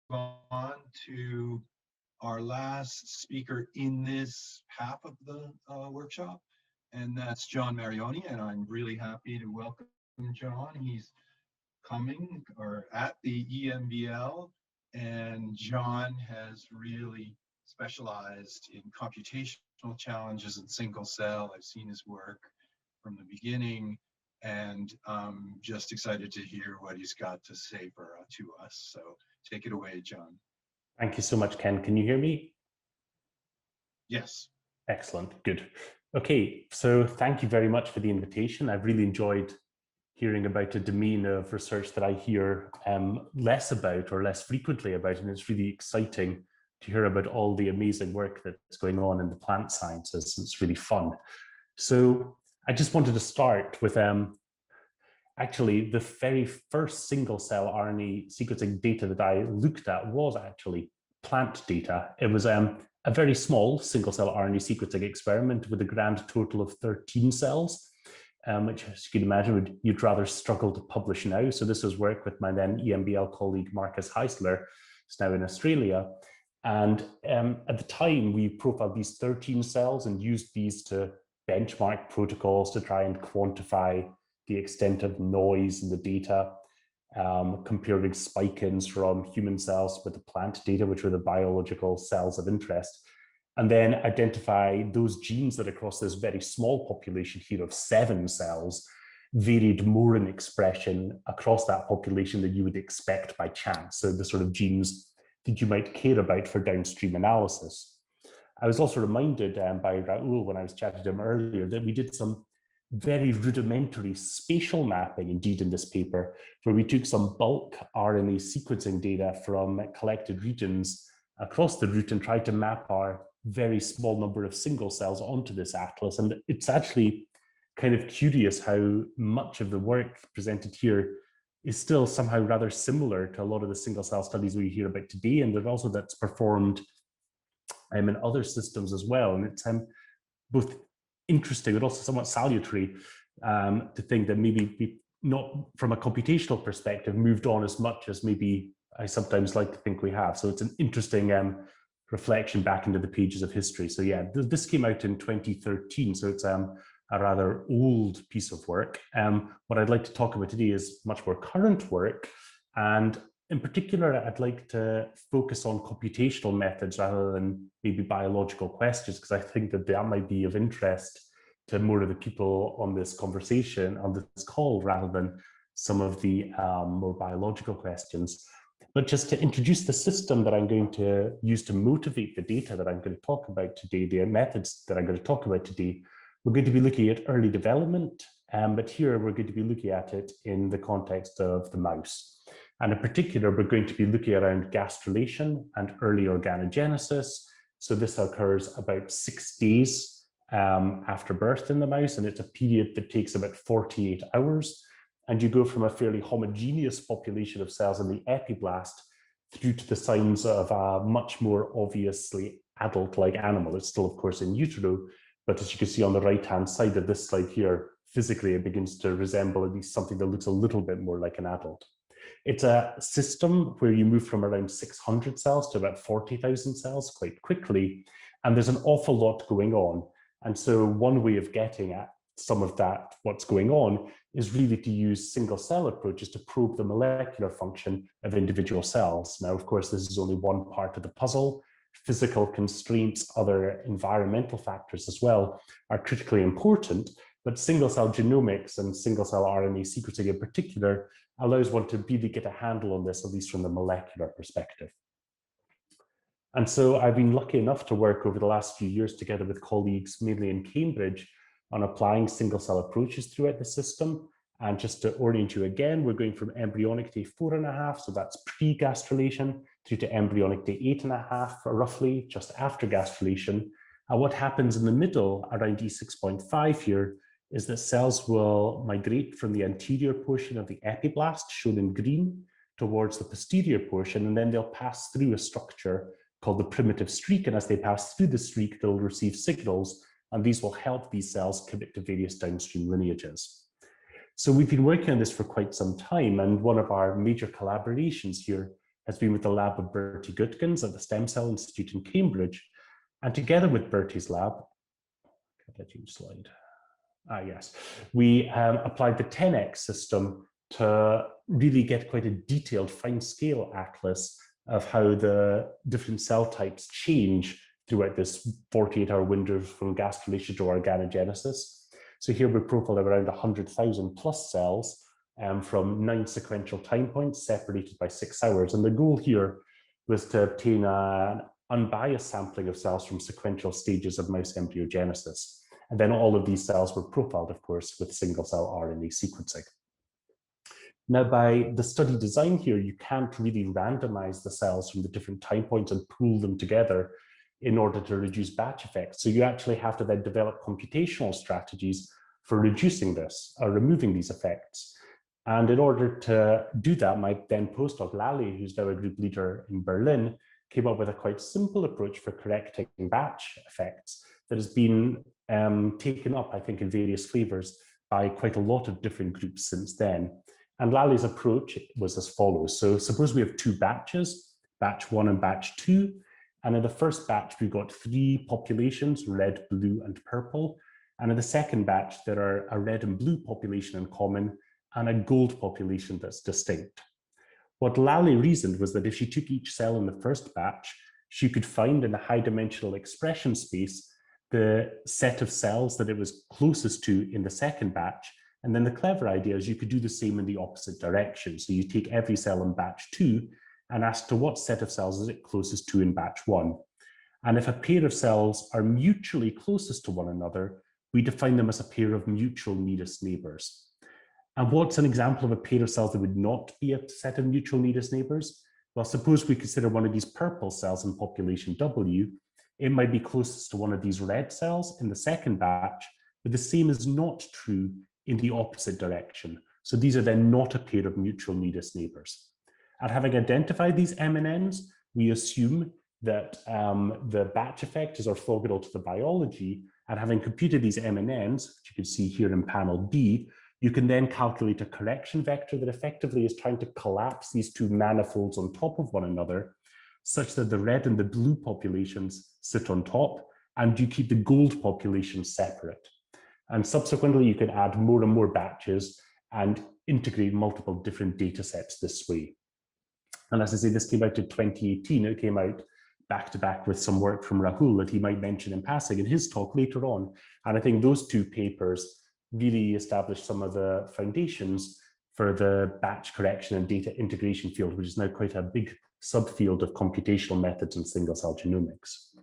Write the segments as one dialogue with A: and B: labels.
A: on to our last speaker in this half of the workshop, and that's John Marioni, and I'm really happy to welcome John. He's coming or at the EMBL, and John has really specialized in computational challenges in single cell. I've seen his work from the beginning, and I'm just excited to hear what he's got to say to us. So take it away, John.
B: Thank you so much, Ken. Can you hear me?
A: Yes.
B: Excellent, good. Okay, so thank you very much for the invitation. I've really enjoyed hearing about a domain of research that I hear less about or less frequently about, and it's really exciting to hear about all the amazing work that's going on in the plant sciences. It's really fun. So I just wanted to start with actually the very first single cell RNA sequencing data that I looked at was actually plant data. It was a very small single cell RNA sequencing experiment with a grand total of 13 cells. Which, as you can imagine, you'd rather struggle to publish now. So this was work with my then EMBL colleague, Marcus Heisler, who's now in Australia. And at the time, we profiled these 13 cells and used these to benchmark protocols to try and quantify the extent of noise in the data, comparing spike-ins from human cells with the plant data, which were the biological cells of interest, and then identify those genes that across this very small population here of 7 cells varied more in expression across that population than you would expect by chance. So the sort of genes that you might care about for downstream analysis. I was also reminded by Raoul when I was chatting to him earlier that we did some very rudimentary spatial mapping indeed in this paper, where we took some bulk RNA sequencing data from collected regions across the route and tried to map our very small number of single cells onto this atlas. And it's actually kind of curious how much of the work presented here is still somehow rather similar to a lot of the single cell studies we hear about today, and also that's performed in other systems as well. And it's both interesting but also somewhat salutary to think that maybe we, not from a computational perspective, moved on as much as maybe I sometimes like to think we have. So it's an interesting reflection back into the pages of history. So yeah, this came out in 2013, so it's a rather old piece of work. What I'd like to talk about today is much more current work, and in particular, I'd like to focus on computational methods rather than maybe biological questions, because I think that might be of interest to more of the people on this conversation, on this call, rather than some of the more biological questions. But just to introduce the system that I'm going to use to motivate the data that I'm going to talk about today, the methods that I'm going to talk about today, we're going to be looking at early development, but here we're going to be looking at it in the context of the mouse. And in particular, we're going to be looking around gastrulation and early organogenesis. So this occurs about 6 days after birth in the mouse, and it's a period that takes about 48 hours. And you go from a fairly homogeneous population of cells in the epiblast through to the signs of a much more obviously adult-like animal. It's still, of course, in utero, but as you can see on the right-hand side of this slide here, physically it begins to resemble at least something that looks a little bit more like an adult. It's a system where you move from around 600 cells to about 40,000 cells quite quickly, and there's an awful lot going on. And so one way of getting at some of that, what's going on, is really to use single cell approaches to probe the molecular function of individual cells. Now, of course, this is only one part of the puzzle. Physical constraints, other environmental factors as well, are critically important, but single cell genomics and single cell RNA sequencing in particular allows one to really get a handle on this, at least from the molecular perspective. And so I've been lucky enough to work over the last few years together with colleagues, mainly in Cambridge, on applying single cell approaches throughout the system. And just to orient you again, we're going from embryonic day 4.5, so that's pre-gastrulation, through to embryonic day 8.5, roughly, just after gastrulation. And what happens in the middle, around E6.5 here, is that cells will migrate from the anterior portion of the epiblast, shown in green, towards the posterior portion, and then they'll pass through a structure called the primitive streak. And as they pass through the streak, they'll receive signals, and these will help these cells commit to various downstream lineages. So we've been working on this for quite some time, and one of our major collaborations here has been with the lab of Bertie Gutkins at the Stem Cell Institute in Cambridge. And together with Bertie's lab, yes, we applied the 10x system to really get quite a detailed fine scale atlas of how the different cell types change throughout this 48-hour window from gastrulation to organogenesis. So here we profiled around 100,000 plus cells from 9 sequential time points separated by 6 hours. And the goal here was to obtain an unbiased sampling of cells from sequential stages of mouse embryogenesis. And then all of these cells were profiled, of course, with single-cell RNA sequencing. Now, by the study design here, you can't really randomize the cells from the different time points and pool them together in order to reduce batch effects. So you actually have to then develop computational strategies for reducing this or removing these effects. And in order to do that, my then postdoc Lally, who's now a group leader in Berlin, came up with a quite simple approach for correcting batch effects that has been taken up, I think, in various flavors by quite a lot of different groups since then. And Lally's approach was as follows. So suppose we have 2 batches, batch 1 and batch 2. And in the first batch, we've got 3 populations, red, blue, and purple. And in the second batch, there are a red and blue population in common and a gold population that's distinct. What Lally reasoned was that if she took each cell in the first batch, she could find in a high-dimensional expression space the set of cells that it was closest to in the second batch. And then the clever idea is you could do the same in the opposite direction. So you take every cell in batch 2 and ask to what set of cells is it closest to in batch 1. And if a pair of cells are mutually closest to one another, we define them as a pair of mutual nearest neighbors. And what's an example of a pair of cells that would not be a set of mutual nearest neighbors? Well, suppose we consider one of these purple cells in population W. It might be closest to one of these red cells in the second batch, but the same is not true in the opposite direction. So these are then not a pair of mutual nearest neighbors. And having identified these MNNs, we assume that the batch effect is orthogonal to the biology. And having computed these MNNs, which you can see here in panel B, you can then calculate a correction vector that effectively is trying to collapse these 2 manifolds on top of one another, such that the red and the blue populations sit on top, and you keep the gold populations separate. And subsequently, you can add more and more batches and integrate multiple different data sets this way. And as I say, this came out in 2018. It came out back to back with some work from Rahul that he might mention in passing in his talk later on. And I think those 2 papers really established some of the foundations for the batch correction and data integration field, which is now quite a big subfield of computational methods in single-cell genomics.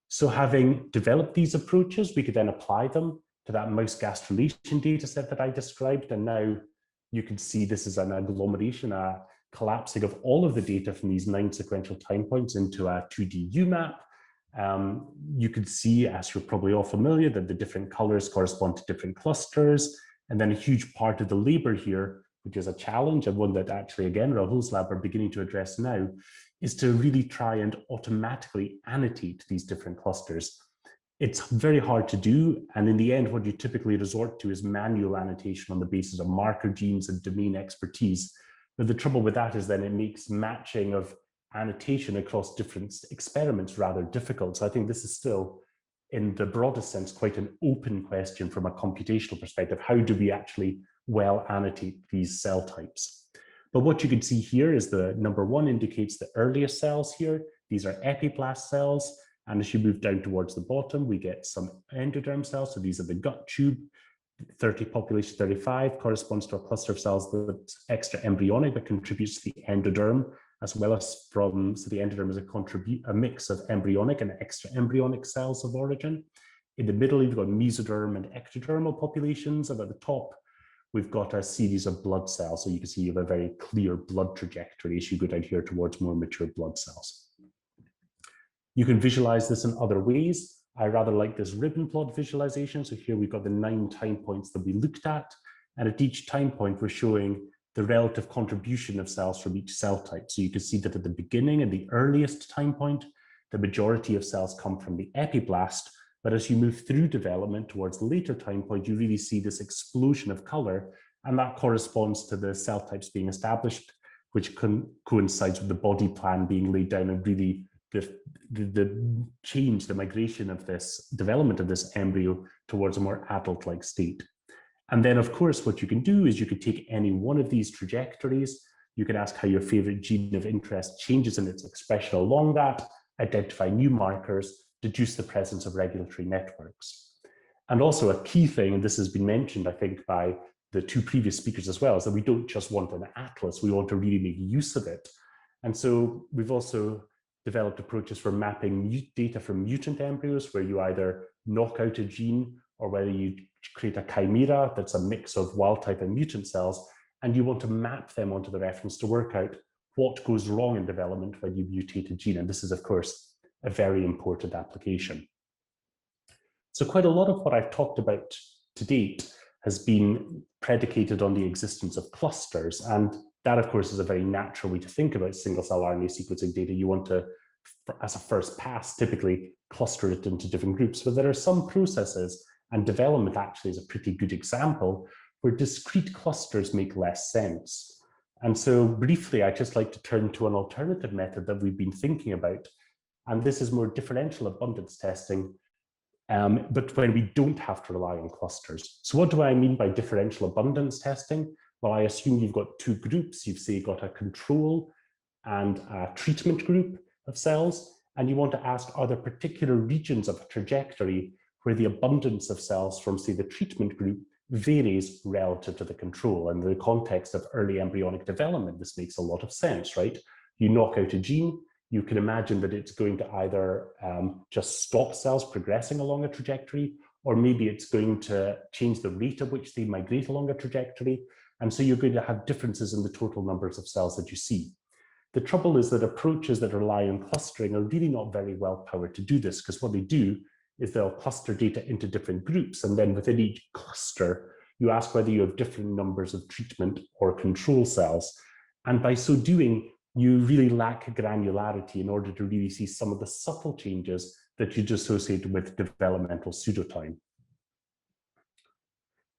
B: So having developed these approaches, we could then apply them to that mouse gastrulation data set that I described. And now you can see this is an agglomeration, a collapsing of all of the data from these 9 sequential time points into a 2D UMAP. You can see, as you're probably all familiar, that the different colors correspond to different clusters. And then a huge part of the labor here, which is a challenge and one that actually, again, Rahul's lab are beginning to address now, is to really try and automatically annotate these different clusters. It's very hard to do. And in the end, what you typically resort to is manual annotation on the basis of marker genes and domain expertise. But the trouble with that is then it makes matching of annotation across different experiments rather difficult. So I think this is still, in the broadest sense, quite an open question from a computational perspective. How do we actually well annotate these cell types? But what you can see here is the number 1 indicates the earliest cells here. These are epiblast cells. And as you move down towards the bottom, we get some endoderm cells. So these are the gut tube. 30 population 35 corresponds to a cluster of cells that's extra embryonic that contributes to the endoderm, as well as so the endoderm is a mix of embryonic and extra embryonic cells of origin. In the middle, you've got mesoderm and ectodermal populations, and at the top, we've got a series of blood cells. So you can see you have a very clear blood trajectory as you go down here towards more mature blood cells. You can visualize this in other ways. I rather like this ribbon plot visualization. So here we've got the 9 time points that we looked at. And at each time point, we're showing the relative contribution of cells from each cell type. So you can see that at the beginning and the earliest time point, the majority of cells come from the epiblast. But as you move through development towards the later time point, you really see this explosion of color. And that corresponds to the cell types being established which coincides with the body plan being laid down, and really the change, the migration of this development of this embryo towards a more adult-like state. And then, of course, what you can do is you could take any one of these trajectories. You can ask how your favorite gene of interest changes in its expression along that, identify new markers, deduce the presence of regulatory networks. And also a key thing, and this has been mentioned, I think, by the two previous speakers as well, is that we don't just want an atlas, we want to really make use of it. And so we've also developed approaches for mapping data from mutant embryos, where you either knock out a gene or whether you create a chimera that's a mix of wild type and mutant cells, and you want to map them onto the reference to work out what goes wrong in development when you mutate a gene. And this is, of course, a very important application. So quite a lot of what I've talked about to date has been predicated on the existence of clusters. And that, of course, is a very natural way to think about single-cell RNA sequencing data. You want to, as a first pass, typically cluster it into different groups. But there are some processes, and development actually is a pretty good example, where discrete clusters make less sense. And so briefly, I'd just like to turn to an alternative method that we've been thinking about. And this is more differential abundance testing, but when we don't have to rely on clusters. So what do I mean by differential abundance testing? Well, I assume you've got two groups. You've, say, got a control and a treatment group of cells, and you want to ask, are there particular regions of a trajectory where the abundance of cells from, say, the treatment group varies relative to the control? And in the context of early embryonic development, this makes a lot of sense, right? You knock out a gene, you can imagine that it's going to either just stop cells progressing along a trajectory, or maybe it's going to change the rate at which they migrate along a trajectory. And so you're going to have differences in the total numbers of cells that you see. The trouble is that approaches that rely on clustering are really not very well powered to do this, because what they do is they'll cluster data into different groups, and then within each cluster, you ask whether you have different numbers of treatment or control cells. And by so doing, you really lack granularity in order to really see some of the subtle changes that you'd associate with developmental pseudotime.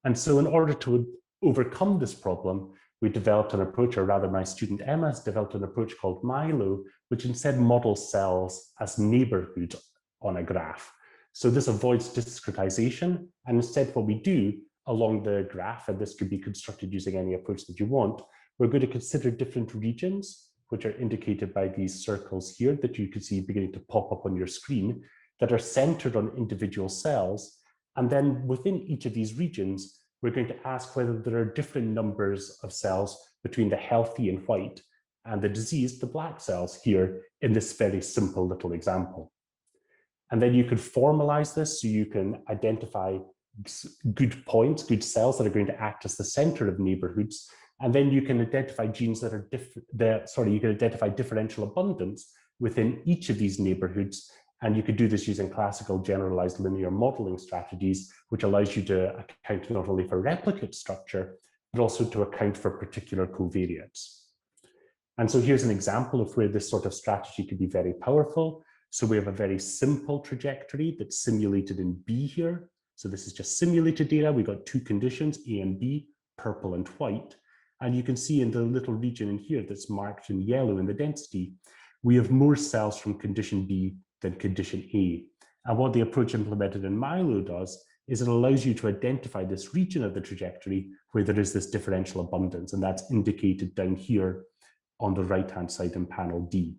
B: And so in order to overcome this problem, we developed an approach, or rather my student Emma has developed an approach called Milo, which instead models cells as neighborhoods on a graph. So this avoids discretization, and instead what we do along the graph, and this could be constructed using any approach that you want, we're going to consider different regions, which are indicated by these circles here that you can see beginning to pop up on your screen, that are centered on individual cells. And then within each of these regions, we're going to ask whether there are different numbers of cells between the healthy and white and the diseased, the black cells here in this very simple little example. And then you could formalize this, so you can identify good points, good cells that are going to act as the center of neighborhoods. And then you can identify genes that are you can identify differential abundance within each of these neighborhoods. And you could do this using classical generalized linear modeling strategies, which allows you to account not only for replicate structure, but also to account for particular covariates. And so here's an example of where this sort of strategy could be very powerful. So we have a very simple trajectory that's simulated in B here. So this is just simulated data. We got two conditions, A and B, purple and white. And you can see in the little region in here that's marked in yellow in the density, we have more cells from condition B than condition A. And what the approach implemented in Milo does is it allows you to identify this region of the trajectory where there is this differential abundance, and that's indicated down here on the right-hand side in panel D.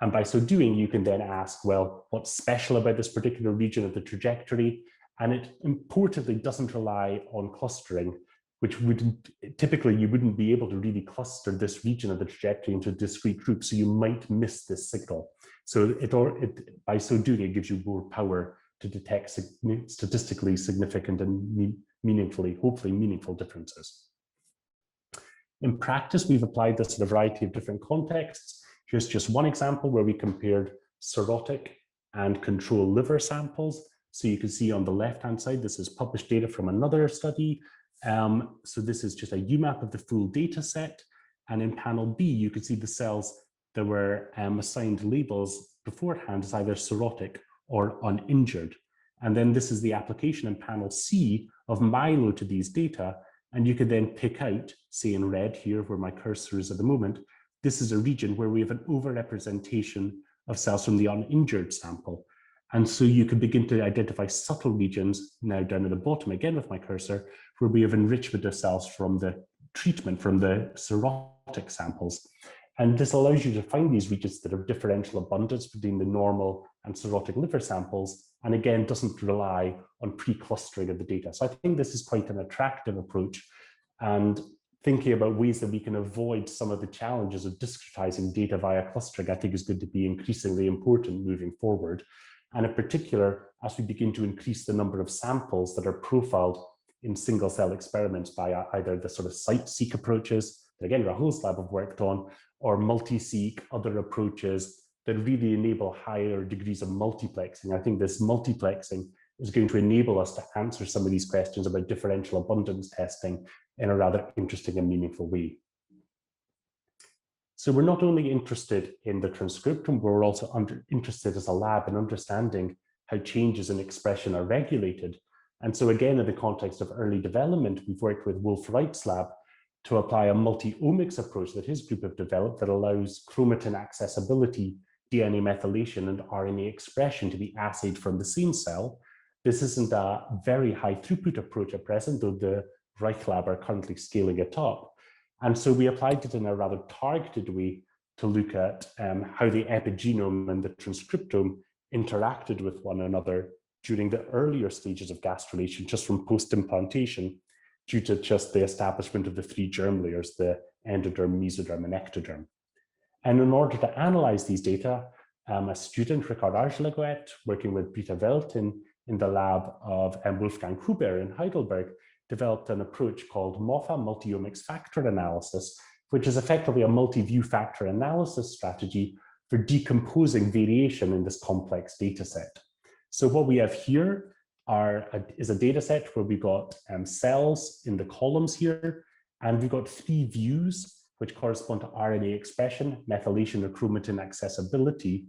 B: And by so doing, you can then ask, well, what's special about this particular region of the trajectory? And it importantly doesn't rely on clustering, which would typically you wouldn't be able to really cluster this region of the trajectory into a discrete group, so you might miss this signal. So by so doing, it gives you more power to detect statistically significant and hopefully meaningful differences. In practice, we've applied this in a variety of different contexts. Here's just one example where we compared cirrhotic and control liver samples. So you can see on the left-hand side, this is published data from another study. So this is just a UMAP of the full data set. And in panel B, you can see the cells that were assigned labels beforehand as either cirrhotic or uninjured. And then this is the application in panel C of Milo to these data. And you could then pick out, say in red here, where my cursor is at the moment, this is a region where we have an overrepresentation of cells from the uninjured sample. And so you can begin to identify subtle regions, now down at the bottom again with my cursor, where we have enrichment of cells from the treatment, from the cirrhotic samples. And this allows you to find these regions that have differential abundance between the normal and cirrhotic liver samples, and again, doesn't rely on pre-clustering of the data. So I think this is quite an attractive approach, and thinking about ways that we can avoid some of the challenges of discretizing data via clustering, I think is going to be increasingly important moving forward. And in particular, as we begin to increase the number of samples that are profiled in single cell experiments by either the sort of site-seq approaches that again Rahul's lab have worked on, or multi-seq, other approaches that really enable higher degrees of multiplexing. I think this multiplexing is going to enable us to answer some of these questions about differential abundance testing in a rather interesting and meaningful way. So we're not only interested in the transcriptome, we're also interested as a lab in understanding how changes in expression are regulated. And so again, in the context of early development, we've worked with Wolf Wright's lab to apply a multi-omics approach that his group have developed that allows chromatin accessibility, DNA methylation, and RNA expression to be assayed from the same cell. This isn't a very high throughput approach at present, though the Wright lab are currently scaling it up. And so we applied it in a rather targeted way to look at how the epigenome and the transcriptome interacted with one another during the earlier stages of gastrulation, just from post-implantation, due to just the establishment of the three germ layers, the endoderm, mesoderm, and ectoderm. And in order to analyze these data, a student, Ricard Argelaguet, working with Britta Welt in the lab of Wolfgang Huber in Heidelberg, developed an approach called MOFA, multi-omics factor analysis, which is effectively a multi-view factor analysis strategy for decomposing variation in this complex data set. So what we have here is a data set where we've got cells in the columns here, and we've got three views which correspond to RNA expression, methylation, or chromatin accessibility.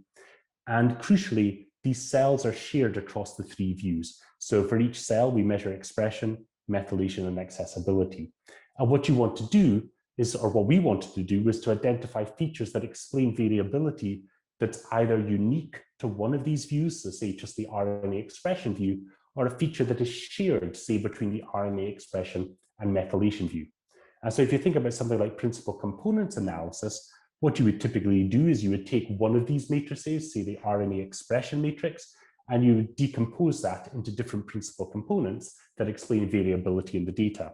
B: And crucially, these cells are shared across the three views. So for each cell, we measure expression, methylation, and accessibility. And what you want to do is, or what we wanted to do, was to identify features that explain variability that's either unique to one of these views, so say just the RNA expression view, or a feature that is shared, say, between the RNA expression and methylation view. And so if you think about something like principal components analysis, what you would typically do is you would take one of these matrices, say the RNA expression matrix, and you would decompose that into different principal components that explain variability in the data.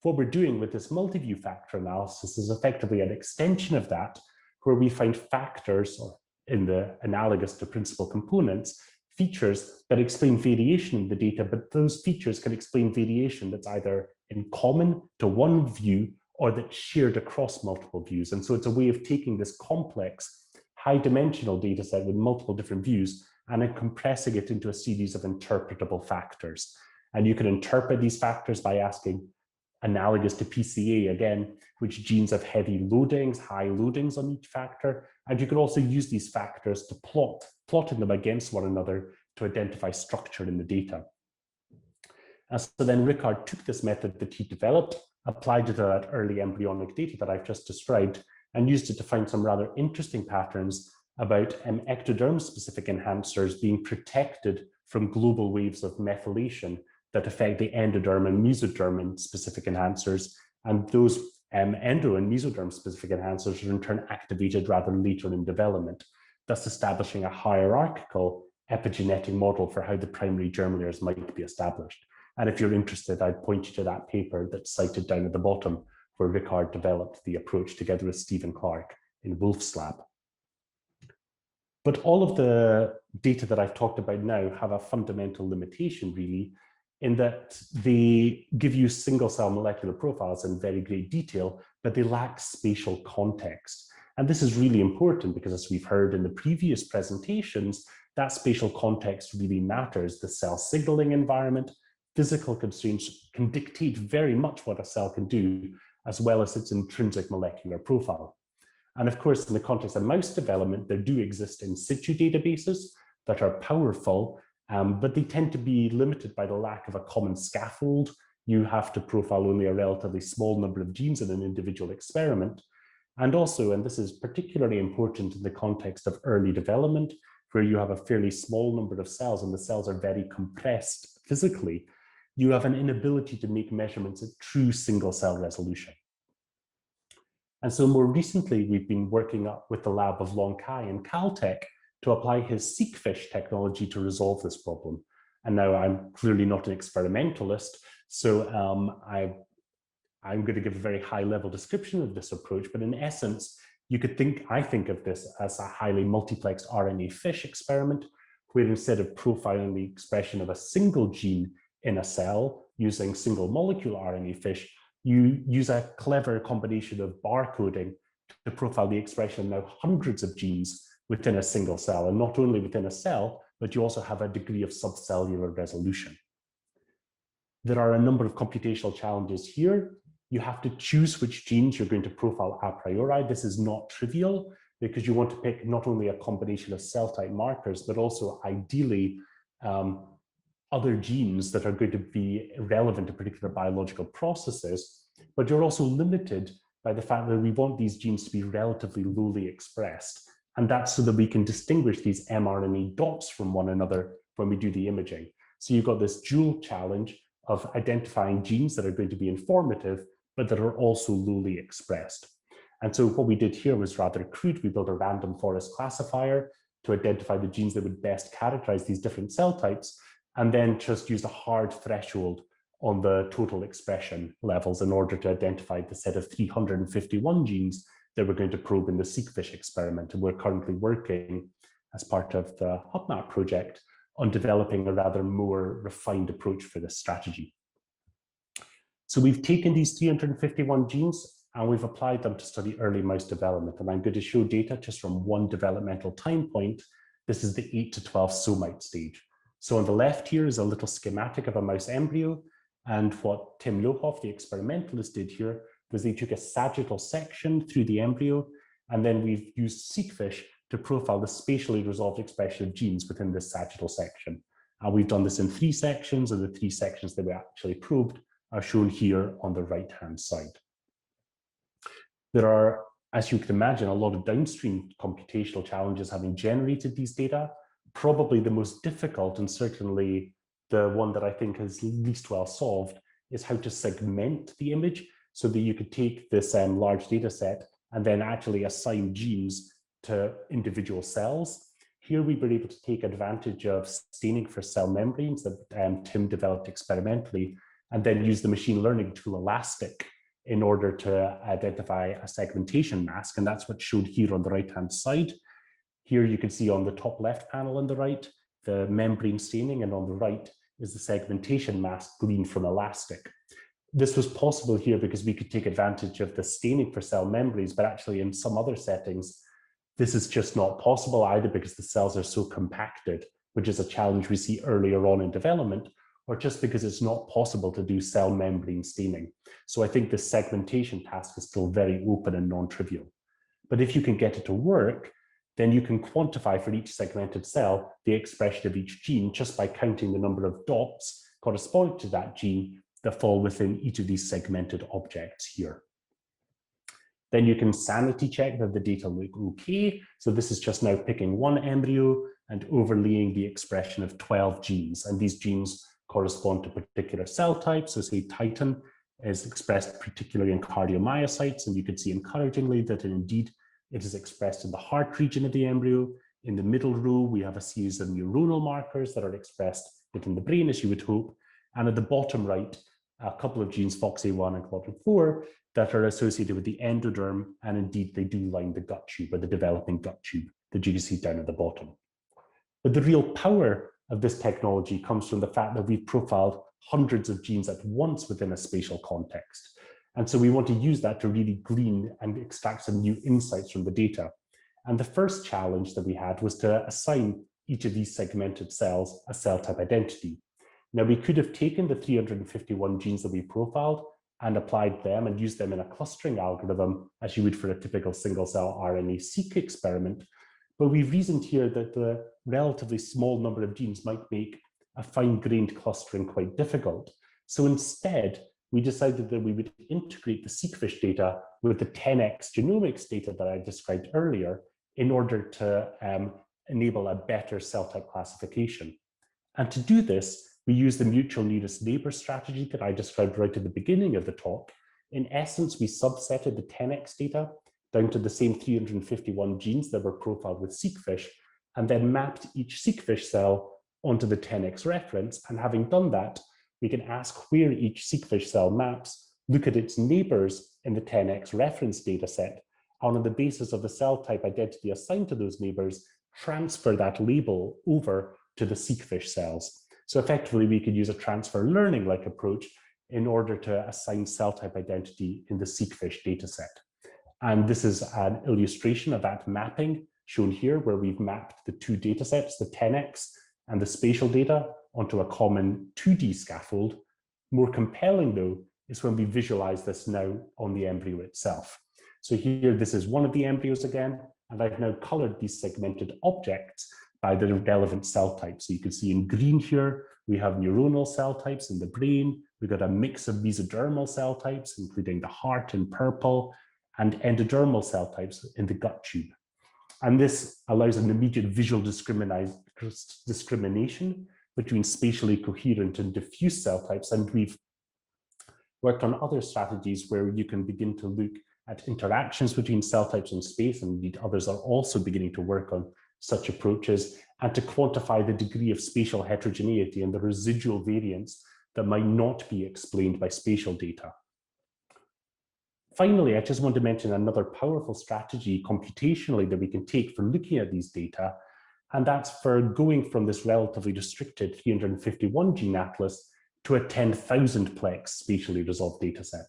B: What we're doing with this multi-view factor analysis is effectively an extension of that, where we find factors, or in the analogous to principal components, features that explain variation in the data, but those features can explain variation that's either in common to one view or that's shared across multiple views. And so it's a way of taking this complex, high-dimensional data set with multiple different views and then compressing it into a series of interpretable factors. And you can interpret these factors by asking, analogous to PCA again, which genes have heavy loadings, high loadings on each factor. And you can also use these factors to plotting them against one another to identify structure in the data. And so then Ricard took this method that he developed, applied it to that early embryonic data that I've just described, and used it to find some rather interesting patterns about ectoderm-specific enhancers being protected from global waves of methylation that affect the endoderm and mesoderm specific enhancers, and those endo and mesoderm specific enhancers are in turn activated rather later in development, thus establishing a hierarchical epigenetic model for how the primary germ layers might be established. And if you're interested, I'd point you to that paper that's cited down at the bottom, where Ricard developed the approach together with Stephen Clark in Wolf's lab. But all of the data that I've talked about now have a fundamental limitation, really, in that they give you single cell molecular profiles in very great detail, but they lack spatial context. And this is really important because, as we've heard in the previous presentations, that spatial context really matters. The cell signaling environment, physical constraints can dictate very much what a cell can do, as well as its intrinsic molecular profile. And of course, in the context of mouse development, there do exist in situ databases that are powerful, but they tend to be limited by the lack of a common scaffold. You have to profile only a relatively small number of genes in an individual experiment. And also, and this is particularly important in the context of early development, where you have a fairly small number of cells and the cells are very compressed physically, you have an inability to make measurements at true single cell resolution. And so more recently, we've been working up with the lab of Long Kai in Caltech to apply his Seqfish technology to resolve this problem. And now I'm clearly not an experimentalist, so I'm going to give a very high level description of this approach, but in essence, you could I think of this as a highly multiplexed RNA fish experiment, where instead of profiling the expression of a single gene in a cell using single molecule RNA fish, you use a clever combination of barcoding to profile the expression of now hundreds of genes within a single cell, and not only within a cell, but you also have a degree of subcellular resolution. There are a number of computational challenges here. You have to choose which genes you're going to profile a priori. This is not trivial because you want to pick not only a combination of cell type markers, but also ideally other genes that are going to be relevant to particular biological processes. But you're also limited by the fact that we want these genes to be relatively lowly expressed. And that's so that we can distinguish these mRNA dots from one another when we do the imaging. So you've got this dual challenge of identifying genes that are going to be informative, but that are also lowly expressed. And so what we did here was rather crude. We built a random forest classifier to identify the genes that would best characterize these different cell types, and then just used a hard threshold on the total expression levels in order to identify the set of 351 genes that we're going to probe in the Seqfish experiment. And we're currently working as part of the HubMap project on developing a rather more refined approach for this strategy. So we've taken these 351 genes and we've applied them to study early mouse development. And I'm going to show data just from one developmental time point. This is the 8 to 12 somite stage. So on the left here is a little schematic of a mouse embryo. And what Tim Lohoff, the experimentalist, did here was they took a sagittal section through the embryo, and then we've used Seqfish to profile the spatially resolved expression of genes within this sagittal section. And we've done this in 3 sections, and the 3 sections that we actually probed are shown here on the right-hand side. There are, as you can imagine, a lot of downstream computational challenges having generated these data. Probably the most difficult, and certainly the one that I think is least well solved, is how to segment the image so that you could take this large data set and then actually assign genes to individual cells. Here we were able to take advantage of staining for cell membranes that Tim developed experimentally, and then use the machine learning tool Elastic in order to identify a segmentation mask. And that's what's showed here on the right-hand side. Here you can see on the top left panel on the right, the membrane staining, and on the right is the segmentation mask gleaned from Elastic. This was possible here because we could take advantage of the staining for cell membranes, but actually in some other settings, this is just not possible either because the cells are so compacted, which is a challenge we see earlier on in development, or just because it's not possible to do cell membrane staining. So I think the segmentation task is still very open and non-trivial. But if you can get it to work, then you can quantify for each segmented cell the expression of each gene just by counting the number of dots corresponding to that gene that fall within each of these segmented objects here. Then you can sanity check that the data look okay. So this is just now picking one embryo and overlaying the expression of 12 genes. And these genes correspond to particular cell types. So say Titin is expressed particularly in cardiomyocytes, and you can see encouragingly that indeed it is expressed in the heart region of the embryo. In the middle row, we have a series of neuronal markers that are expressed within the brain, as you would hope. And at the bottom right, a couple of genes, FOXA1 and Claudin4, that are associated with the endoderm, and indeed they do line the gut tube, or the developing gut tube that you can see down at the bottom. But the real power of this technology comes from the fact that we've profiled hundreds of genes at once within a spatial context. And so we want to use that to really glean and extract some new insights from the data. And the first challenge that we had was to assign each of these segmented cells a cell type identity. Now, we could have taken the 351 genes that we profiled and applied them and used them in a clustering algorithm, as you would for a typical single-cell RNA-seq experiment. But we've reasoned here that the relatively small number of genes might make a fine-grained clustering quite difficult. So instead, we decided that we would integrate the seqFISH data with the 10x genomics data that I described earlier in order to enable a better cell type classification. And to do this, we use the mutual nearest neighbor strategy that I described right at the beginning of the talk. In essence, we subsetted the 10x data down to the same 351 genes that were profiled with seqFISH, and then mapped each seqFISH cell onto the 10x reference. And having done that, we can ask where each seqFISH cell maps, look at its neighbors in the 10x reference data set, and on the basis of the cell type identity assigned to those neighbors, transfer that label over to the seqFISH cells. So effectively, we could use a transfer learning-like approach in order to assign cell type identity in the seqFISH data set. And this is an illustration of that mapping shown here, where we've mapped the two data sets, the 10x and the spatial data, onto a common 2D scaffold. More compelling, though, is when we visualize this now on the embryo itself. So here, this is one of the embryos again, and I've now colored these segmented objects by the relevant cell types. So you can see in green here, we have neuronal cell types in the brain. We've got a mix of mesodermal cell types, including the heart in purple, and endodermal cell types in the gut tube. And this allows an immediate visual discrimination between spatially coherent and diffuse cell types. And we've worked on other strategies where you can begin to look at interactions between cell types in space, and indeed others are also beginning to work on such approaches, and to quantify the degree of spatial heterogeneity and the residual variance that might not be explained by spatial data. Finally, I just want to mention another powerful strategy computationally that we can take for looking at these data, and that's for going from this relatively restricted 351 gene atlas to a 10,000 plex spatially resolved data set.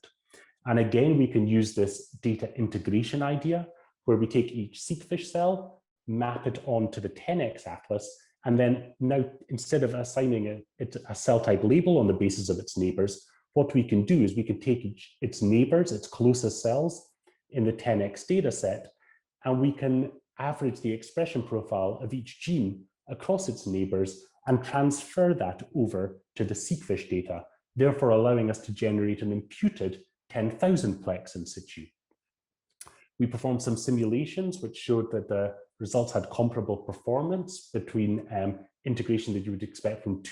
B: And again, we can use this data integration idea, where we take each seqFISH cell, map it onto the 10x atlas, and then now, instead of assigning it a cell type label on the basis of its neighbors, what we can do is we can take its neighbors, its closest cells in the 10x data set, and we can average the expression profile of each gene across its neighbors and transfer that over to the seqFISH data, therefore allowing us to generate an imputed 10,000 plex in situ. We performed some simulations which showed that the results had comparable performance between integration that you would expect from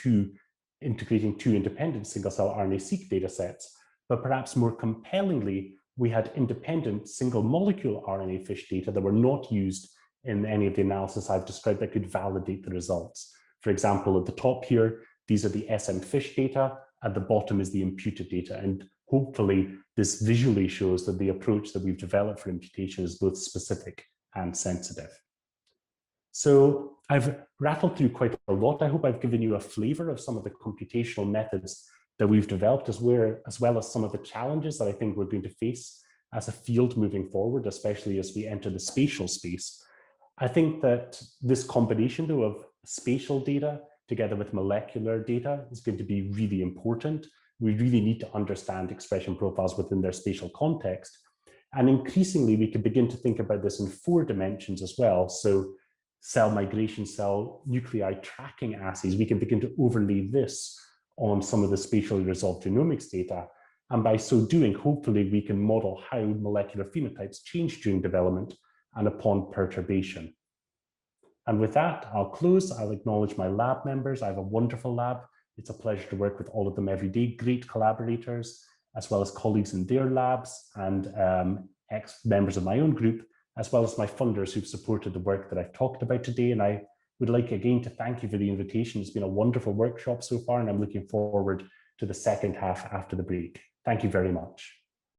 B: integrating two independent single-cell RNA-seq data sets, but perhaps more compellingly, we had independent single-molecule RNA-FISH data that were not used in any of the analysis I've described that could validate the results. For example, at the top here, these are the SM-FISH data, at the bottom is the imputed data, and hopefully this visually shows that the approach that we've developed for imputation is both specific and sensitive. So I've rattled through quite a lot. I hope I've given you a flavor of some of the computational methods that we've developed, as well as some of the challenges that I think we're going to face as a field moving forward, especially as we enter the spatial space. I think that this combination, though, of spatial data together with molecular data is going to be really important. We really need to understand expression profiles within their spatial context. And increasingly, we can begin to think about this in 4 dimensions as well. So cell migration, cell nuclei tracking assays, we can begin to overlay this on some of the spatially resolved genomics data. And by so doing, hopefully we can model how molecular phenotypes change during development and upon perturbation. And with that, I'll close. I'll acknowledge my lab members. I have a wonderful lab. It's a pleasure to work with all of them every day, great collaborators, as well as colleagues in their labs and ex-members of my own group, as well as my funders who've supported the work that I've talked about today. And I would like again to thank you for the invitation. It's been a wonderful workshop so far, and I'm looking forward to the second half after the break. Thank you very much.